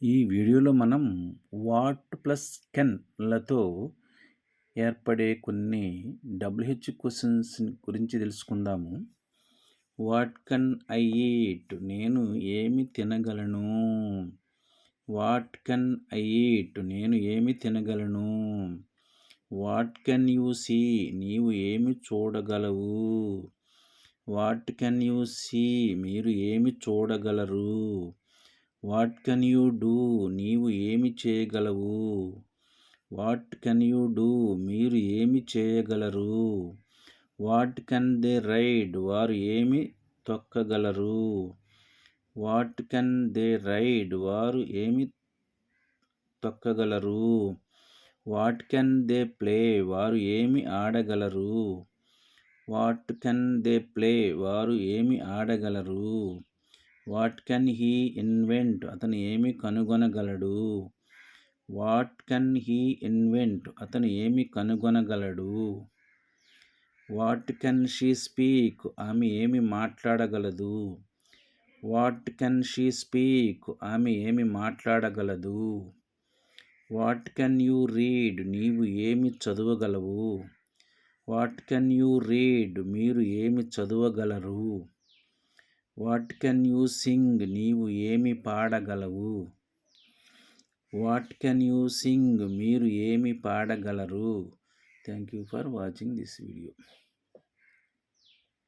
ఈ వీడియోలో మనం వాట్ ప్లస్ కెన్‌లతో ఏర్పడే కొన్ని డబ్ల్యూహెచ్ క్వెషన్స్ గురించి తెలుసుకుందాము. What can I eat? నేను ఏమి తినగలను? What can I eat? నేను ఏమి తినగలను? What can you see? నీవు ఏమి చూడగలవు? What can you see? మీరు ఏమి చూడగలరు? What can you do? నీవు ఏమి చేయగలవు? What can you do? మీరు ఏమి చేయగలరు? What can they ride? వారు ఏమి తొక్కగలరు? What can they ride? వారు ఏమి తొక్కగలరు? What can they play? వారు ఏమి ఆడగలరు? What can they play? వారు ఏమి ఆడగలరు? What can he invent? అతను ఏమి కనుగొనగలడు? What can he invent? అతను ఏమి కనుగొనగలడు? What can she speak? ఆమె ఏమి మాట్లాడగలదు? What can she speak? ఆమె ఏమి మాట్లాడగలదు? What can you read? నీవు ఏమి చదవగలవు? What can you read? మీరు ఏమి చదవగలరు? What can you sing? నీవు ఏమి పాడగలవు? What can you sing? మీరు ఏమి పాడగలరు? Thank you for watching this video.